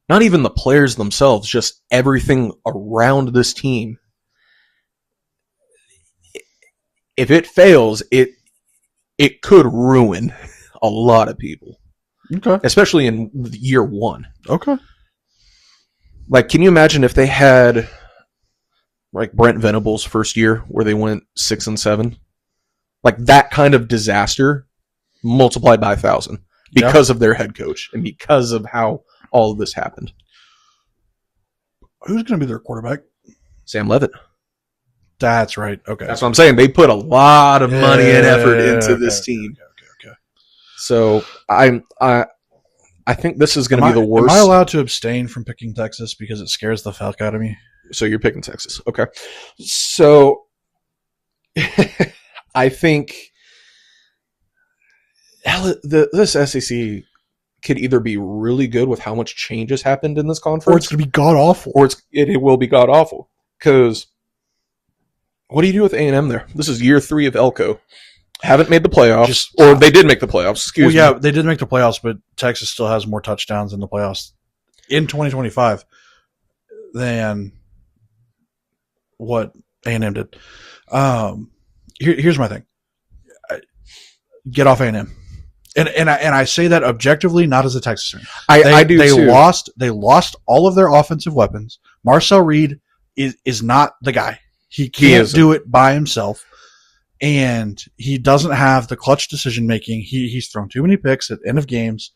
not even the players themselves, just everything around this team. If it fails, it could ruin a lot of people. Okay. Especially in year one. Okay. Like, can you imagine if they had like Brent Venables' first year where they went 6-7? Like that kind of disaster multiplied by 1,000 because of their head coach and because of how all of this happened. Who's going to be their quarterback? Sam Levitt. That's right. Okay. That's what I'm saying. They put a lot of money and effort into this team. Okay. So I think this is going to be the worst. Am I allowed to abstain from picking Texas because it scares the fuck out of me? So you're picking Texas. Okay. So I think this SEC could either be really good with how much change has happened in this conference, or it's going to be god awful, or it will be god awful. Because what do you do with A&M there? This is year 3 of Elko. Haven't made the playoffs, or they did make the playoffs. Excuse me. Yeah, they did make the playoffs, but Texas still has more touchdowns in the playoffs in 2025 than what A&M did. Here's my thing: get off A&M. And I say that objectively, not as a Texas fan. I do they too. They lost all of their offensive weapons. Marcel Reed is not the guy. He can't do it by himself, and he doesn't have the clutch decision making. He's thrown too many picks at the end of games,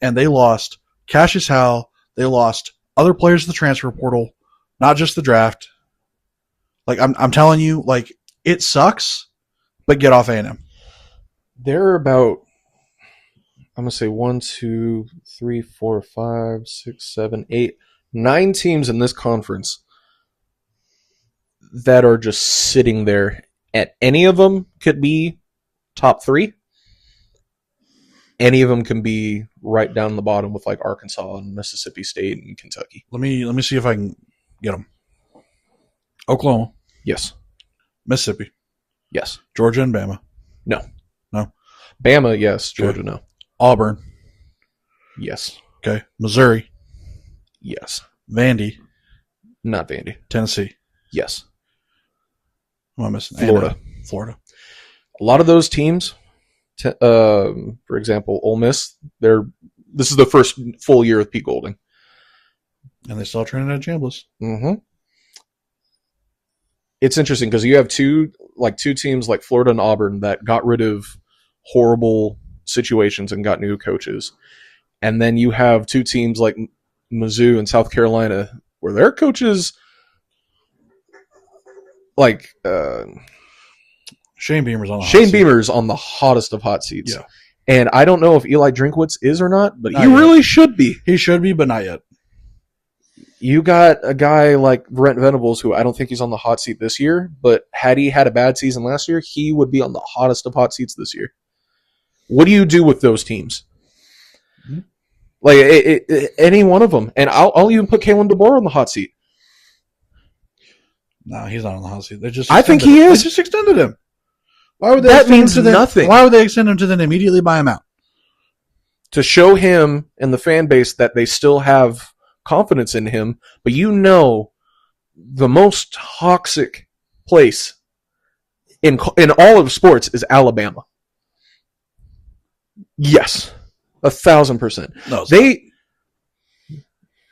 and they lost Cassius Howell. They lost other players in the transfer portal, not just the draft. Like I'm telling you, like it sucks, but get off A&M. There are about, I'm going to say 1, 2, 3, 4, 5, 6, 7, 8, 9 teams in this conference that are just sitting there. At any of them could be top 3. Any of them can be right down the bottom with like Arkansas and Mississippi State and Kentucky. Let me see if I can get them. Oklahoma. Yes. Mississippi. Yes. Georgia and Bama. No. No. Bama, yes. Georgia, no. Auburn. Yes. Okay. Missouri. Yes. Vandy. Not Vandy. Tennessee. Yes. What am I missing? Florida. Florida. A lot of those teams, for example, Ole Miss, this is the first full year of Pete Golding. And they still training at Chambliss. Mm-hmm. It's interesting because you have two teams like Florida and Auburn that got rid of horrible situations and got new coaches. And then you have two teams like Mizzou and South Carolina where their coaches like Shane Beamer's on the hottest of hot seats. Yeah. And I don't know if Eli Drinkwitz is or not, but not he yet. really should be. He should be, but not yet. You got a guy like Brent Venables, who I don't think he's on the hot seat this year, but had he had a bad season last year, he would be on the hottest of hot seats this year. What do you do with those teams? Mm-hmm. Like any one of them, and I'll even put Kalen DeBoer on the hot seat. No, he's not on the hot seat. I think he is. They just extended him. Why would they? That means nothing. Why would they extend him to then immediately buy him out? To show him and the fan base that they still have confidence in him, but the most toxic place in all of sports is Alabama. Yes, 1,000%. No,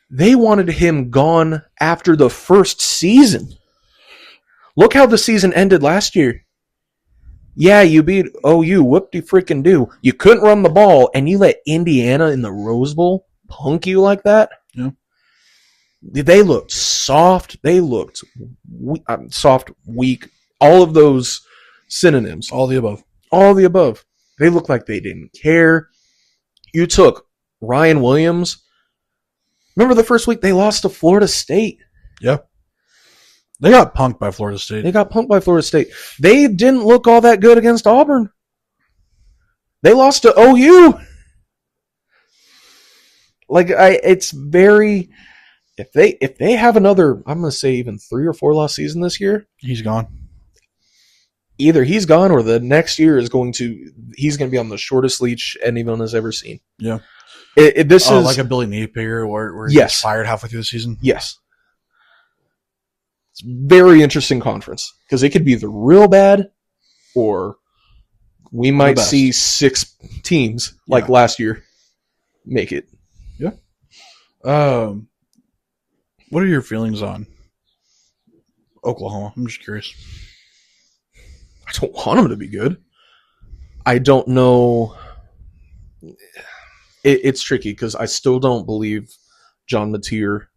they wanted him gone after the first season. Look how the season ended last year. Yeah, you beat OU, whoop-de-freaking-do. You couldn't run the ball, and you let Indiana in the Rose Bowl punk you like that? Yeah. They looked soft. They looked soft, weak. All of those synonyms. all the above. All the above. They looked like they didn't care. You took Ryan Williams. Remember the first week they lost to Florida State? Yeah. They got punked by Florida State. They didn't look all that good against Auburn. They lost to OU. It's very. If they have another, I'm going to say even 3 or 4 loss season this year, He's gone. Either he's gone or the next year he's going to be on the shortest leash anyone has ever seen. Yeah. This is like a Billy Napier where he yes. gets fired halfway through the season. Yes. It's a very interesting conference because it could be either real bad or we might see 6 teams like last year make it. Yeah. What are your feelings on Oklahoma? I'm just curious. I don't want them to be good. I don't know. It's tricky because I still don't believe John Mateer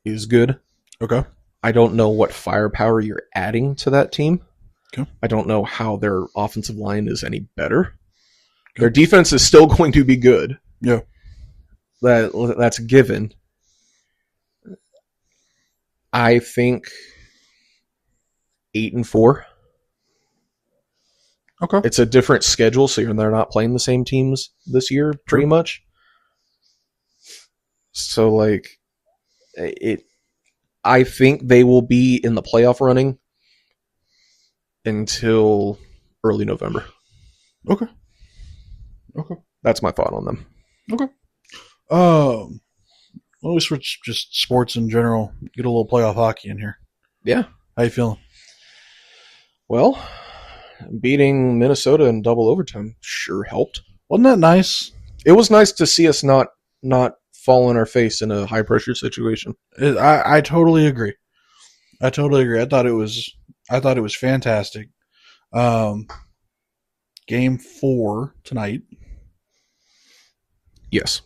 is good. Okay. I don't know what firepower you're adding to that team. Okay. I don't know how their offensive line is any better. Okay. Their defense is still going to be good. Yeah. That's a given. I think 8-4. Okay. It's a different schedule, so they're not playing the same teams this year, pretty much. So, I think they will be in the playoff running until early November. Okay. That's my thought on them. Okay. Well, we switch just sports in general. Get a little playoff hockey in here. Yeah. How you feeling? Well, beating Minnesota in double overtime sure helped. Wasn't that nice? It was nice to see us not fall on our face in a high pressure situation. I totally agree. I totally agree. I thought it was fantastic. Um, Game 4 tonight. Yes.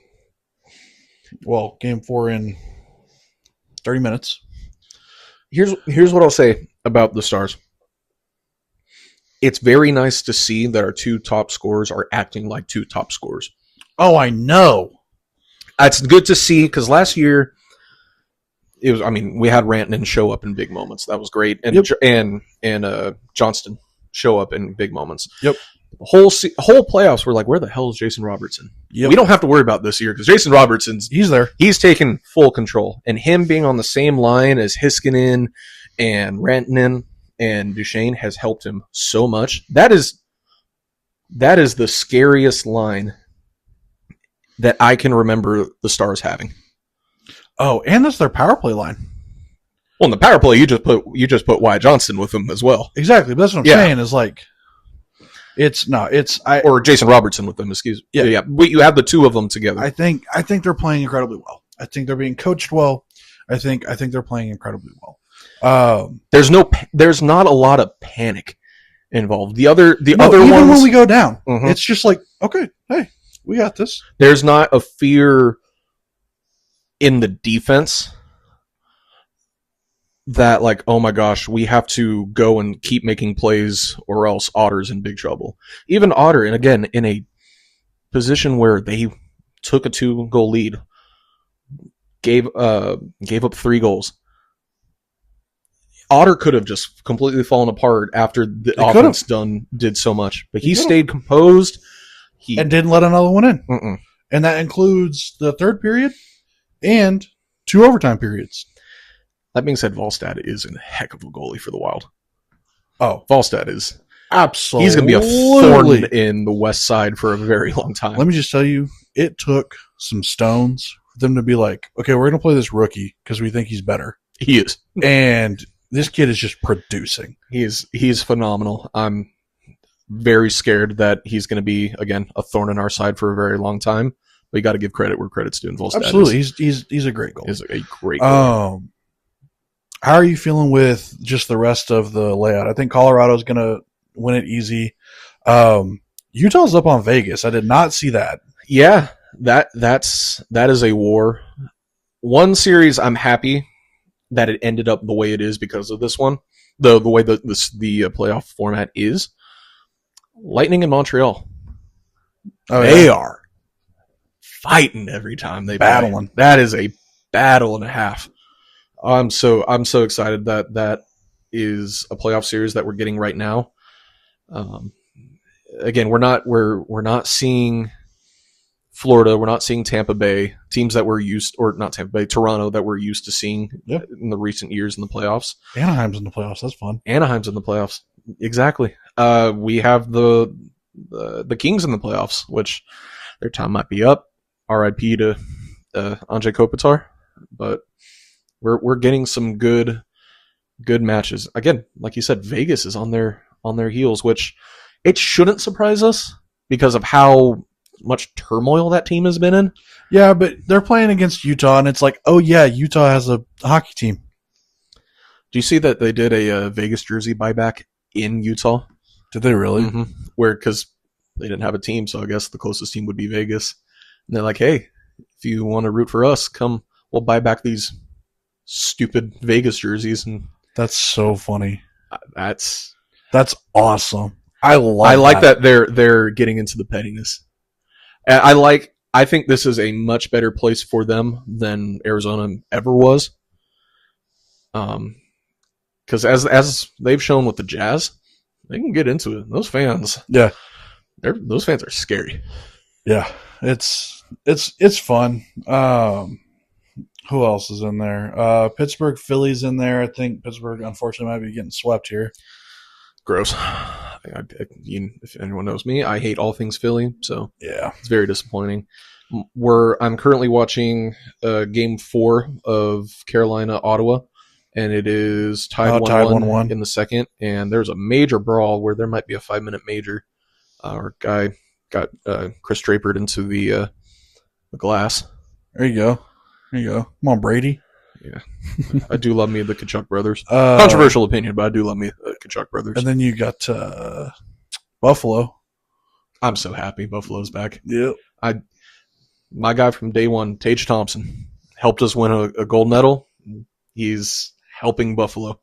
Well, game 4 in 30 minutes. Here's what I'll say about the Stars. It's very nice to see that our two top scorers are acting like two top scorers. Oh, I know. It's good to see because last year it was. I mean, we had Rantanen show up in big moments. That was great, and Yep. and Johnston show up in big moments. Yep. The whole playoffs were like, where the hell is Jason Robertson? Yep. We don't have to worry about this year because Jason Robertson's He's there. he's taken full control, and him being on the same line as Hiskinen and Rantanen and Duchesne has helped him so much. That is the scariest line that I can remember the Stars having. Oh, and that's their power play line. Well, in the power play, you just put Wyatt Johnston with them as well, Exactly. But that's what I'm saying is like, or Jason Robertson with them. Excuse me. Yeah. But you have the two of them together. I think they're playing incredibly well. I think they're being coached well. I think they're playing incredibly well. There's not a lot of panic involved. The other even ones, when we go down, Mhm. it's just like, okay, hey, we got this. There's not a fear in the defense that like, oh my gosh, we have to go and keep making plays or else Otter's in big trouble. Even Otter, and again, in a position where they took a 2-goal lead, gave up 3 goals. Otter could have just completely fallen apart after the offense did so much, but he stayed composed. And didn't let another one in. Mm-mm. And that includes the third period and 2 overtime periods. That being said, Volstad is a heck of a goalie for the Wild. Oh, Volstad is. absolutely. He's going to be a thorn in the West Side for a very long time. Let me just tell you, it took some stones for them to be like, okay, we're going to play this rookie because we think he's better. He is. And this kid is just producing. He's phenomenal. I'm very scared that he's going to be, again, a thorn in our side for a very long time. But you got to give credit where credit's due. Absolutely. He's a great goalie. He's a great goalie. How are you feeling with just the rest of the layout? I think Colorado's going to win it easy. Utah's up on Vegas. I did not see that. Yeah, that is a war. One series I'm happy that it ended up the way it is because of this one. The way the playoff format is. Lightning in Montreal. Oh, they are fighting every time they battling. Play. That is a battle and a half. I'm so excited that is a playoff series that we're getting right now. Again, we're not seeing Florida, we're not seeing Tampa Bay, teams that we're used, or not Tampa Bay, Toronto, that we're used to seeing in the recent years in the playoffs. Anaheim's in the playoffs. That's fun. Anaheim's in the playoffs. Exactly. We have the Kings in the playoffs, which their time might be up. R.I.P. to Anze Kopitar, but we're getting some good matches. Again, like you said, Vegas is on their heels, which it shouldn't surprise us because of how much turmoil that team has been in. Yeah, but they're playing against Utah, and it's like, oh yeah, Utah has a hockey team. Do you see that they did a Vegas jersey buyback in Utah? Did they really? Mm-hmm. Because they didn't have a team, so I guess the closest team would be Vegas. And they're like, hey, if you want to root for us, come, we'll buy back these stupid Vegas jerseys. And that's so funny. That's awesome. I like that they're getting into the pettiness. I think this is a much better place for them than Arizona ever was. Because as they've shown with the Jazz, they can get into it. Those fans, those fans are scary. Yeah, it's fun. Who else is in there? Pittsburgh, Philly's in there. I think Pittsburgh, unfortunately, might be getting swept here. Gross. If anyone knows me, I hate all things Philly, so yeah, it's very disappointing. I'm currently watching Game 4 of Carolina Ottawa, and it is tied Tied 1-1 1-1. in the second. And there's a major brawl where there might be a 5-minute major. Our guy got Chris Drapered into the glass. There you go. There you go. Come on, Brady. Yeah, I do love me the Kachuk brothers. Controversial opinion, but I do love me the Kachuk brothers. And then you got Buffalo. I'm so happy Buffalo's back. Yep. My guy from day one, Tage Thompson, helped us win a gold medal. He's helping Buffalo.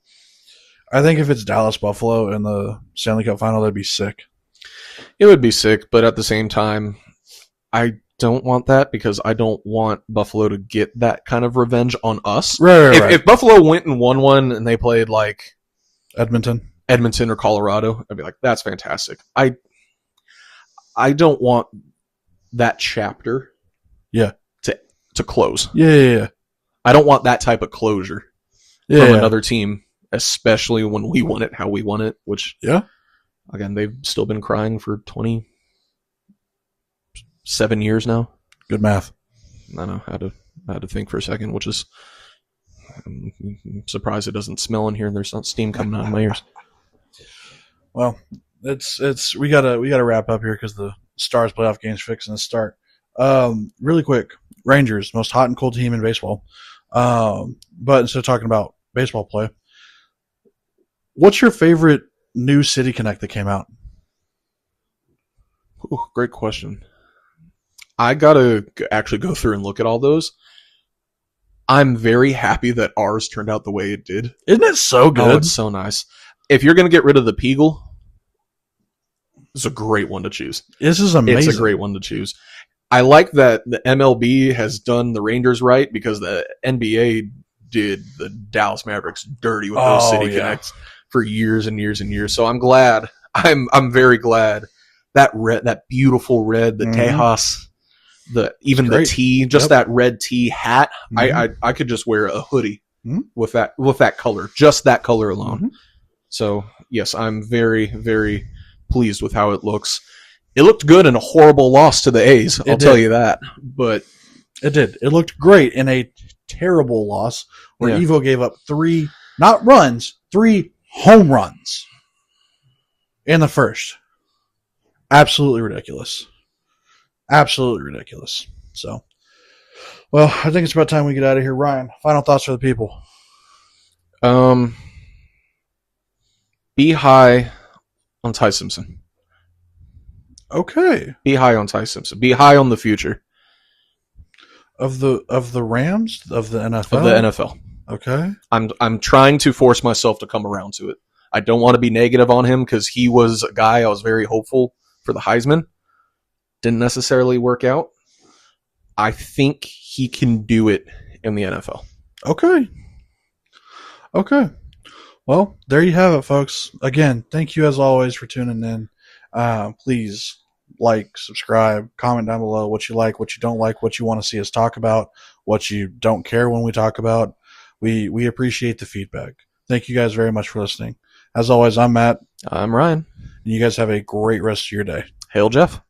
I think if it's Dallas Buffalo in the Stanley Cup final, that'd be sick. It would be sick, but at the same time, I don't want that because I don't want Buffalo to get that kind of revenge on us. Right. If Buffalo went and won one and they played like Edmonton or Colorado, I'd be like, that's fantastic. I don't want that chapter to close. Yeah. I don't want that type of closure Yeah. from another team, especially when we won it, how we won it, which, Yeah. again, they've still been crying for 27 years now. Good math. I know how to think for a second, which is I'm surprised it doesn't smell in here and there's not steam coming out of my ears. Well, it's we gotta wrap up here because the Stars playoff game's fixing to start. Really quick, Rangers, most hot and cold team in baseball. But instead of talking about baseball play, what's your favorite new City Connect that came out? Ooh, great question. I gotta actually go through and look at all those. I'm very happy that ours turned out the way it did. Isn't it so good? Oh, it's so nice. If you're gonna get rid of the Peagle, it's a great one to choose. This is amazing. It's a great one to choose. I like that the MLB has done the Rangers right because the NBA did the Dallas Mavericks dirty with those City Connects for years and years and years. So I'm glad. I'm very glad that red, that beautiful red, the Tejas, the tee, just that red tee hat. I could just wear a hoodie with that color, just that color alone. So yes, I'm very, very pleased with how it looks. It looked good in a horrible loss to the A's. I'll tell you that. But it did. It looked great in a terrible loss where Evo gave up 3 home runs in the first. Absolutely ridiculous. Absolutely ridiculous. So, well, I think it's about time we get out of here. Ryan, final thoughts for the people. Be high on Ty Simpson. Okay. Be high on Ty Simpson. Be high on the future of the Rams, of the NFL. Of the NFL. Okay. I'm trying to force myself to come around to it. I don't want to be negative on him because he was a guy I was very hopeful for the Heisman. Didn't necessarily work out. I think he can do it in the NFL. Okay. Well, there you have it, folks. Again, thank you as always for tuning in. Please like, subscribe, comment down below what you like, what you don't like, what you want to see us talk about, what you don't care when we talk about. We appreciate the feedback. Thank you guys very much for listening. As always, I'm Matt. I'm Ryan. And you guys have a great rest of your day. Hail Jeff.